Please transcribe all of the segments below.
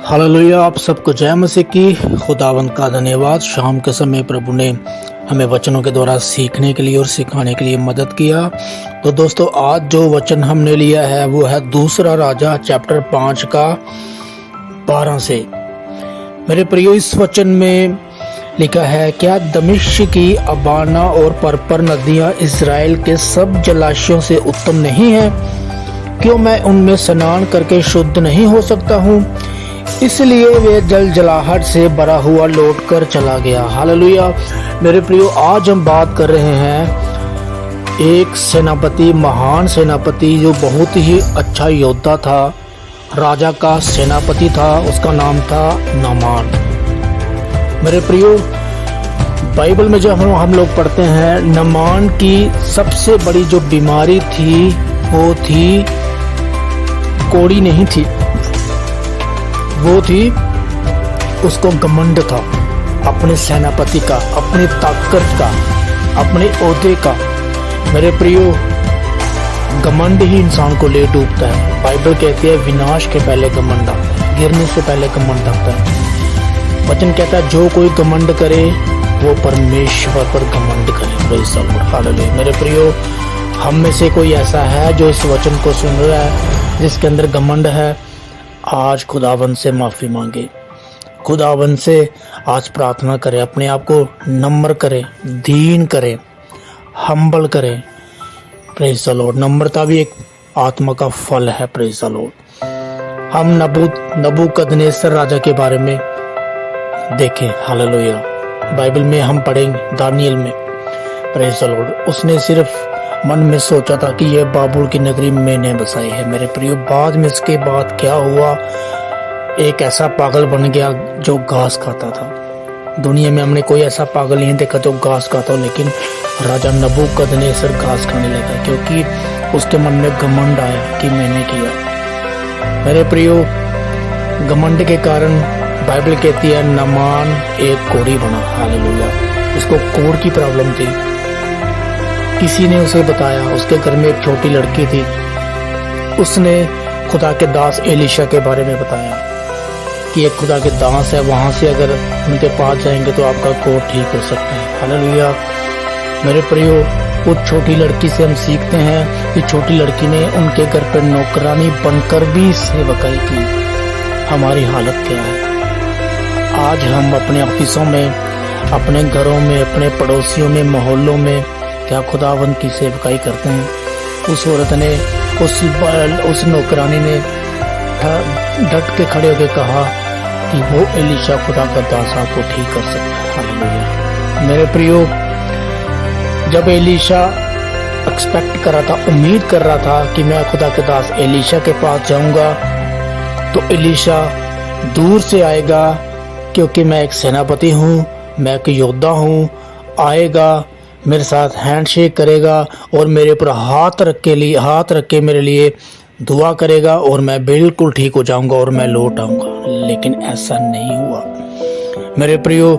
Hallelujah. आप सबको जय मसीह की। खुदावंद का धन्यवाद। शाम के समय प्रभु ने हमें वचनों के द्वारा सीखने के लिए और सिखाने के लिए मदद किया। तो दोस्तों, आज जो वचन हमने लिया है वो है दूसरा राजा चैप्टर 5 का 12 से। मेरे प्रियो, इस वचन में लिखा है, क्या दमिश्क की अबाना और परपर नदियां इज़राइल के सब जलाशयों से उत्तम नहीं है? क्यों मैं उनमें स्नान करके शुद्ध नहीं हो सकता हूँ? इसलिए वे जल जलाहट से भरा हुआ लौटकर चला गया। हालेलुया। मेरे प्रियो, आज हम बात कर रहे हैं एक सेनापति, महान सेनापति जो बहुत ही अच्छा योद्धा था, राजा का सेनापति था। उसका नाम था नामान। मेरे प्रियो, बाइबल में जब हम लोग पढ़ते हैं, नामान की सबसे बड़ी जो बीमारी थी वो थी, कोड़ी नहीं थी, वो थी, उसको घमंड था अपने सेनापति का, अपनी ताकत का, अपने ओहदे का। मेरे प्रियो, घमंड ही इंसान को ले डूबता है। बाइबल कहती है विनाश के पहले घमंड आता है, गिरने से पहले घमंड आता है। वचन कहता है जो कोई घमंड करे वो परमेश्वर पर घमंड करे। Praise the Lord. हालेलुया। मेरे प्रियो, हम में से कोई ऐसा है जो इस वचन को सुन रहा है जिसके अंदर घमंड है? आज खुदावंद से माफ़ी मांगे, खुदावंद से आज प्रार्थना करें, अपने आप को नम्र करें, दीन करें, हम्बल करें। Praise the Lord. नम्रता भी एक आत्मा का फल है। Praise the Lord. हम नबूकदनेस्सर राजा के बारे में देखें। हालेलुया। बाइबल में हम पढ़ेंगे दानियल में। Praise the Lord. उसने सिर्फ मन में सोचा था कि यह बाबुल की नगरी मैंने बसाई है। मेरे प्रियो, बाद में इसके बाद क्या हुआ? एक ऐसा पागल बन गया जो घास खाता था। दुनिया में हमने कोई ऐसा पागल नहीं देखा जो घास खाता हो, लेकिन राजा नबूकदनेस्सर घास खाने लगा क्योंकि उसके मन में घमंड आया कि मैंने किया। मेरे प्रियो, घमंड के कारण बाइबल कहती है नामान एक कोढ़ी बना। हालेलुया। उसको कोढ़ की प्रॉब्लम थी। किसी ने उसे बताया, उसके घर में एक छोटी लड़की थी, उसने खुदा के दास एलीशा के बारे में बताया कि एक खुदा के दास है, वहां से अगर उनके पास जाएंगे तो आपका कोढ़ ठीक हो सकता है। हालेलुया। मेरे प्रियो, उस छोटी लड़की से हम सीखते हैं कि छोटी लड़की ने उनके घर पर नौकरानी बनकर भी सेवकाई की। हमारी हालत क्या है? आज हम अपने ऑफिसों में, अपने घरों में, अपने पड़ोसियों में, मोहल्लों में क्या खुदावंद की सेवकाई करते हैं? उस औरत ने, उस नौकरानी ने डट के खड़े होकर कहा कि वो एलीशा खुदा का दास आपको ठीक कर सकता है। हालेलुया। मेरे प्रियो, जब एलीशा एक्सपेक्ट कर रहा था, उम्मीद कर रहा था कि मैं खुदा के दास एलीशा के पास जाऊंगा तो एलीशा दूर से आएगा क्योंकि मैं एक सेनापति हूँ, मैं एक योद्धा हूँ, आएगा, मेरे साथ हैंडशेक करेगा और मेरे ऊपर हाथ रख के मेरे लिए दुआ करेगा और मैं बिल्कुल ठीक हो जाऊंगा और मैं लौट आऊंगा। लेकिन ऐसा नहीं हुआ। मेरे प्रियो,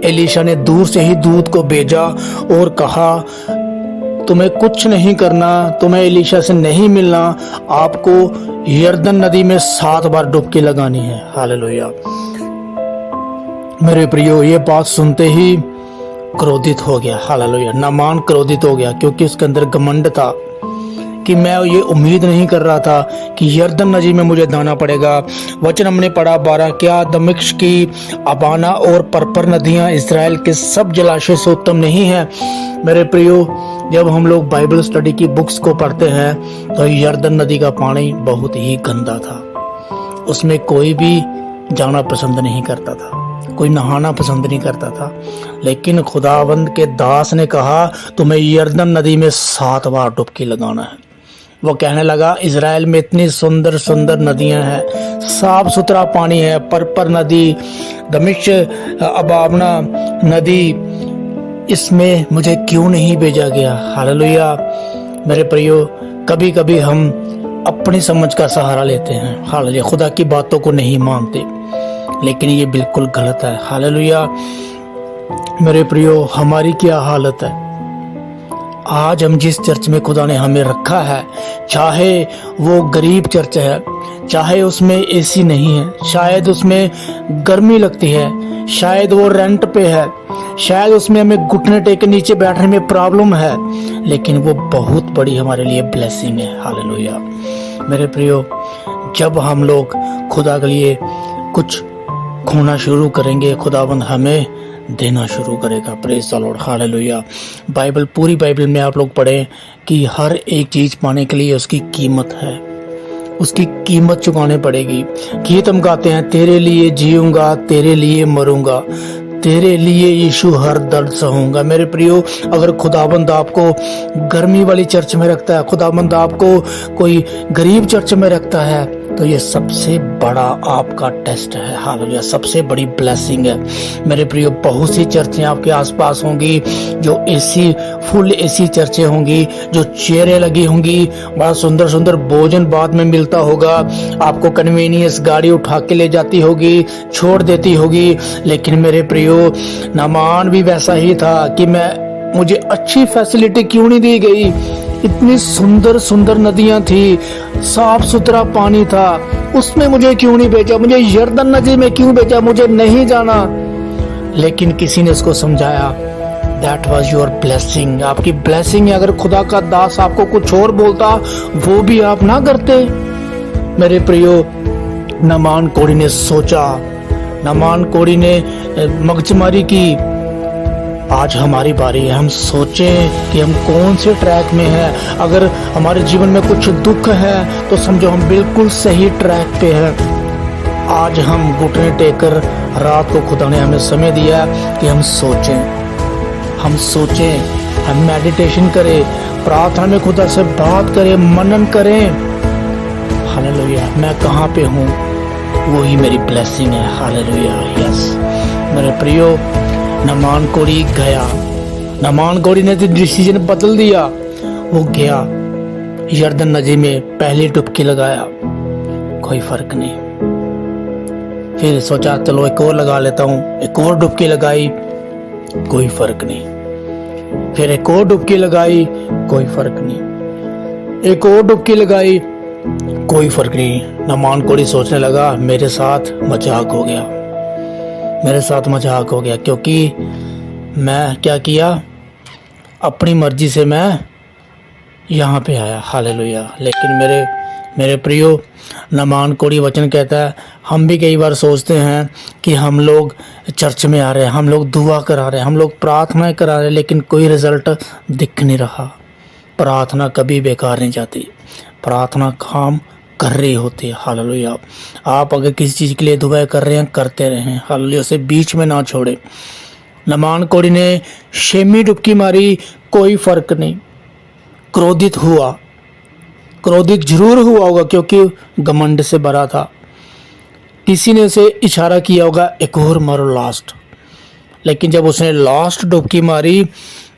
एलीशा ने दूर से ही दूत को भेजा और कहा तुम्हें कुछ नहीं करना, तुम्हें एलीशा से नहीं मिलना, आपको यरदन नदी में 7 बार डुबकी लगानी है। हालेलुया। मेरे प्रियो, ये बात सुनते ही क्रोधित हो गया। हालेलुया। नामान क्रोधित हो गया क्योंकि उसके अंदर घमंड था कि मैं ये उम्मीद नहीं कर रहा था कि यरदन नदी में मुझे जाना पड़ेगा। वचन हमने पढ़ा 12, क्या दमिश्क की अबाना और परपर नदियां इज़राइल के सब जलाशय से उत्तम नहीं है? मेरे प्रियो, जब हम लोग बाइबल स्टडी की बुक्स को पढ़ते हैं तो यरदन नदी का पानी बहुत ही गंदा था। उसमें कोई भी जाना पसंद नहीं करता था, कोई नहाना पसंद नहीं करता था। लेकिन खुदावंद के दास ने कहा तुम्हें यरदन नदी में 7 बार डुबकी लगाना है। वो कहने लगा इज़राइल में इतनी सुंदर सुंदर नदियां हैं, साफ सुथरा पानी है, परपर नदी, दमिश्क अबाना नदी, इसमें मुझे क्यों नहीं भेजा गया? हालेलुया। मेरे प्रियो, कभी कभी हम अपनी समझ का सहारा लेते हैं। हालेलुया। खुदा की बातों को नहीं मानते, लेकिन ये बिल्कुल गलत है। हालेलुया। मेरे प्रियो, हमारी क्या हालत है? आज हम जिस चर्च में खुदा ने हमें रखा है, चाहे वो गरीब चर्च है, चाहे उसमें एसी नहीं है, शायद उसमें गर्मी लगती है, शायद वो रेंट पे है, शायद उसमें हमें घुटने टेक के नीचे बैठने में प्रॉब्लम है, लेकिन वो बहुत बड़ी हमारे लिए ब्लेसिंग है। हालेलुया। मेरे प्रियो, जब हम लोग खुदा के लिए कुछ खोना शुरू करेंगे, खुदाबंद हमें देना शुरू करेगा। Praise the Lord. हालेलुया। पूरी बाइबल में आप लोग पढ़ें कि हर एक चीज पाने के लिए उसकी कीमत है, उसकी कीमत चुकानी पड़ेगी। गीत हम गाते हैं, तेरे लिए जीऊंगा, तेरे लिए मरूंगा, तेरे लिए यीशु हर दर्द सहूंगा। मेरे प्रियो, अगर खुदाबंद आपको गर्मी वाली चर्च में रखता है, खुदाबंद आपको कोई गरीब चर्च में रखता है, तो ये सबसे बड़ा आपका टेस्ट है। हालेलुया। सबसे बड़ी ब्लेसिंग है। मेरे प्रियो, बहुत सी चर्चें आपके आसपास होंगी जो फुल एसी चर्चें होंगी, जो चेयरें लगी होंगी, बड़ा सुंदर सुंदर भोजन बाद में मिलता होगा, आपको कन्वीनियंस गाड़ी उठा के ले जाती होगी, छोड़ देती होगी। लेकिन मेरे प्रियो, नामान भी वैसा ही था कि मुझे अच्छी फैसिलिटी क्यों नहीं दी गई। इतनी सुंदर सुंदर नदियां थी, साफ सुथरा पानी था, उसमें मुझे क्यों नहीं भेजा, मुझे यरदन नदी में क्यों भेजा, मुझे नहीं जाना। लेकिन किसी ने उसको समझाया, दैट वॉज योर ब्लेसिंग, आपकी ब्लेसिंग है। अगर खुदा का दास आपको कुछ और बोलता, वो भी आप ना करते। मेरे प्रियो, नामान कोढ़ी ने सोचा, नामान कोढ़ी ने मगजमारी की। आज हमारी बारी है, हम सोचें कि हम कौन से ट्रैक में हैं। अगर हमारे जीवन में कुछ दुख है तो समझो हम बिल्कुल सही ट्रैक पे हैं। आज हम घुटने टेकर रात को खुदा ने हमें समय दिया कि हम सोचें, हम मेडिटेशन करें, प्रार्थना में खुदा से बात करें, मनन करें। हालेलुया। मैं कहाँ पे हूँ, वही मेरी ब्लेसिंग है। हालेलुया। यस मेरे प्रियो, नामान कोढ़ी गया, नामान कोढ़ी ने डिसीजन बदल दिया। वो गया, यरदन नदी में पहली डुबकी लगाया, कोई फर्क नहीं। फिर सोचा चलो एक और लगा लेता हूँ, एक और डुबकी लगाई, कोई फर्क नहीं। फिर एक और डुबकी लगाई, कोई फर्क नहीं। एक और डुबकी लगाई, कोई फर्क नहीं। नामान कोढ़ी सोचने लगा, मेरे साथ मजाक हो गया, मेरे साथ मजाक हो गया, क्योंकि मैं क्या किया, अपनी मर्जी से मैं यहाँ पे आया। हालेलुया। लेकिन मेरे प्रियो, नामान कोढ़ी वचन कहता है, हम भी कई बार सोचते हैं कि हम लोग चर्च में आ रहे हैं, हम लोग दुआ करा रहे हैं, हम लोग प्रार्थनाएं करा रहे हैं, लेकिन कोई रिजल्ट दिख नहीं रहा। प्रार्थना कभी बेकार नहीं जाती, प्रार्थना काम कर रही होती है। हालेलुया। आप अगर किसी चीज़ के लिए दुआ कर रहे हैं, करते रहें। हालेलुया। उसे बीच में ना छोड़े। नामान कोढ़ी ने शेमी डुबकी मारी, कोई फर्क नहीं। क्रोधित हुआ, क्रोधित जरूर हुआ होगा, क्योंकि घमंड से भरा था। किसी ने उसे इशारा किया होगा, एक और मारो लास्ट। लेकिन जब उसने लास्ट डुबकी मारी,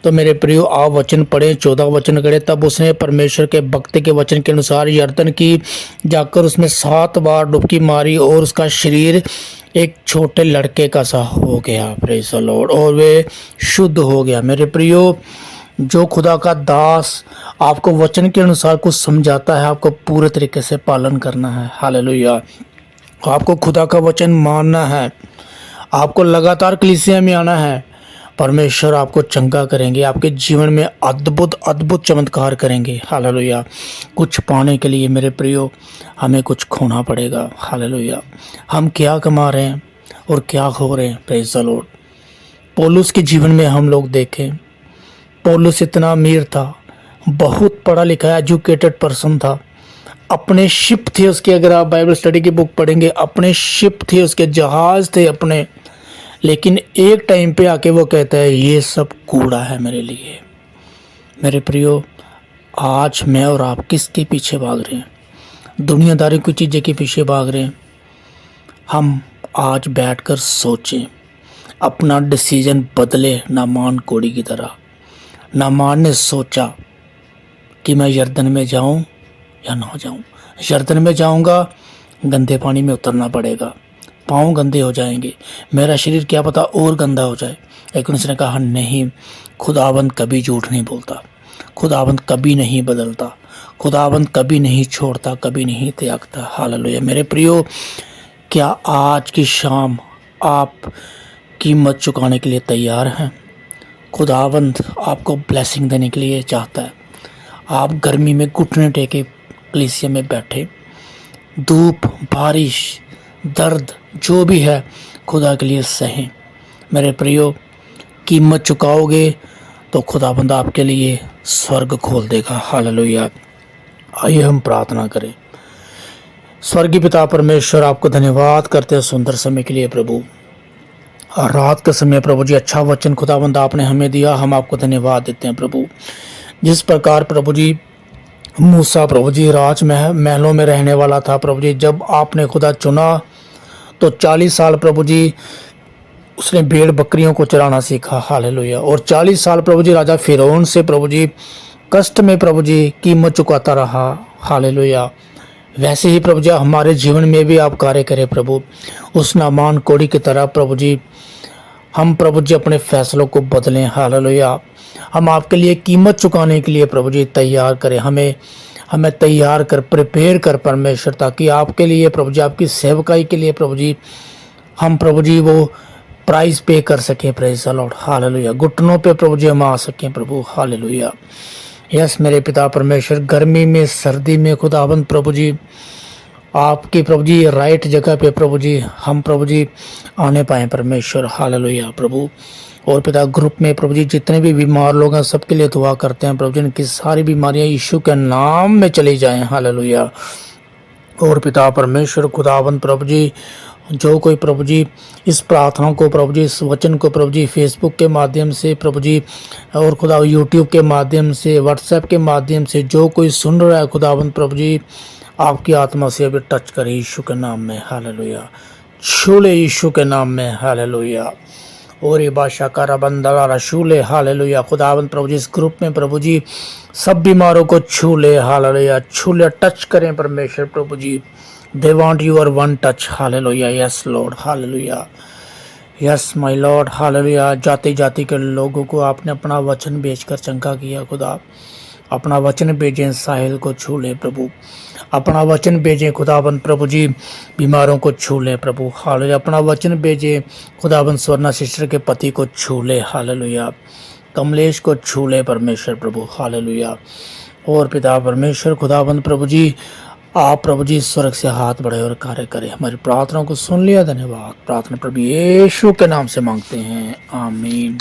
तो मेरे प्रियो, आप वचन पढ़े, 14 वचन पढ़े, तब उसने परमेश्वर के भक्त के वचन के अनुसार यरदन की जाकर उसमें 7 बार डुबकी मारी और उसका शरीर एक छोटे लड़के का सा हो गया। Praise the Lord. और वे शुद्ध हो गया। मेरे प्रियो, जो खुदा का दास आपको वचन के अनुसार कुछ समझाता है, आपको पूरे तरीके से पालन करना है। हालेलुया। आपको खुदा का वचन मानना है, आपको लगातार कलीसिया में आना है। परमेश्वर आपको चंगा करेंगे, आपके जीवन में अद्भुत अद्भुत चमत्कार करेंगे। हालेलुया। कुछ पाने के लिए मेरे प्रियो, हमें कुछ खोना पड़ेगा। हालेलुया। हम क्या कमा रहे हैं और क्या खो रहे हैं। Praise the Lord. पौलुस के जीवन में हम लोग देखें, पौलुस इतना अमीर था, बहुत पढ़ा लिखा एजुकेटेड पर्सन था, अपने शिप थे उसके। अगर आप बाइबल स्टडी की बुक पढ़ेंगे, अपने शिप थे उसके, जहाज थे अपने। लेकिन एक टाइम पे आके वो कहता है, ये सब कूड़ा है मेरे लिए। मेरे प्रियो, आज मैं और आप किसके पीछे भाग रहे हैं? दुनियादारी की चीज़ें के पीछे भाग रहे हैं। हम आज बैठकर सोचें, अपना डिसीजन बदले। नामान कोढ़ी की तरह नामान ने सोचा कि मैं यरदन में जाऊं या ना जाऊं। यरदन में जाऊंगा, गंदे पानी में उतरना पड़ेगा, पाँव गंदे हो जाएंगे, मेरा शरीर क्या पता और गंदा हो जाए। लेकिन उसने कहा नहीं, खुदाबंद कभी झूठ नहीं बोलता, खुदावंद कभी नहीं बदलता, खुदावंद कभी नहीं छोड़ता, कभी नहीं त्यागता। हालेलुया। मेरे प्रियो, क्या आज की शाम आप कीमत चुकाने के लिए तैयार हैं? खुदावंद आपको ब्लेसिंग देने के लिए चाहता है। आप गर्मी में घुटने टेके कलीसिया में बैठे, धूप, बारिश, दर्द जो भी है खुदा के लिए सहें। मेरे प्रियो, कीमत चुकाओगे तो खुदाबंद आपके लिए स्वर्ग खोल देगा। हालेलुया। आइए हम प्रार्थना करें। स्वर्गीय पिता परमेश्वर, आपको धन्यवाद करते हैं सुंदर समय के लिए प्रभु। और रात के समय प्रभु जी अच्छा वचन खुदाबंद आपने हमें दिया, हम आपको धन्यवाद देते हैं प्रभु। जिस प्रकार प्रभु जी मूसा प्रभु जी महलों में रहने वाला था प्रभु जी, जब आपने खुदा चुना तो 40 साल प्रभु जी उसने भेड़ बकरियों को चराना सीखा। हालेलुया। और 40 साल प्रभु जी राजा फिरौन से प्रभु जी कष्ट में प्रभु जी कीमत चुकाता रहा। हालेलुया। वैसे ही प्रभु जी हमारे जीवन में भी आप कार्य करें प्रभु। उस नामान कोड़ी की तरह प्रभु जी हम प्रभु जी अपने फैसलों को बदलें। हालेलुया। हम आपके लिए कीमत चुकाने के लिए प्रभु जी तैयार करें, हमें तैयार कर, प्रिपेयर कर परमेश्वर, ताकि आपके लिए प्रभु जी, आपकी सेवकाई के लिए प्रभु जी हम प्रभु जी वो प्राइस पे कर सकें। Praise the Lord. हालेलुया। घुटनों पे प्रभु जी हम आ सकें प्रभु। हालेलुया। यस मेरे पिता परमेश्वर, गर्मी में, सर्दी में खुदाबंद प्रभु जी आपकी प्रभु जी राइट जगह पे प्रभु जी हम प्रभु जी आने पाएँ परमेश्वर। हालेलुया प्रभु। और पिता ग्रुप में प्रभु जी जितने भी बीमार लोग हैं सबके लिए दुआ करते हैं प्रभु जी, इनकी सारी बीमारियां यीशु के नाम में चली जाएं। हालेलुया। और पिता परमेश्वर खुदावंद प्रभु जी, जो कोई प्रभु जी इस प्रार्थना को प्रभु जी, इस वचन को प्रभु जी फेसबुक के माध्यम से प्रभु जी और खुदा यूट्यूब के माध्यम से, व्हाट्सएप के माध्यम से जो कोई सुन रहा है खुदावंद प्रभु जी, आपकी आत्मा से अभी टच करे यीशु के नाम में। हालेलुया। छू ले यीशु के नाम में। हालेलुया। और ये बादशाह का रबंदला रसूले। हालेलुया। खुदावंद प्रभु जी इस ग्रुप में प्रभु जी सब बीमारों को छू ले। हालेलुया। छू ले, टच करें परमेश्वर प्रभु जी। They want your one touch. Hallelujah. Yes Lord. Hallelujah. Yes my Lord. Hallelujah. जाति जाति के लोगों को आपने अपना वचन भेजकर चंगा किया खुदा। अपना वचन भेजें, साहिल को छू ले प्रभु। अपना वचन भेजें खुदाबंद प्रभु जी, बीमारों को छू ले प्रभु। हालेलुया। अपना वचन भेजें खुदाबंद स्वर्णा सिस्टर के पति को छू ले। हालेलुया। कमलेश को छू ले परमेश्वर प्रभु। हालेलुया। और पिता परमेश्वर खुदाबंद प्रभु जी, आप प्रभु जी स्वर्ग से हाथ बढ़े और कार्य करें। हमारी प्रार्थना को सुन लिया, धन्यवाद। प्रार्थना प्रभु यीशु के नाम से मांगते हैं, आमीन।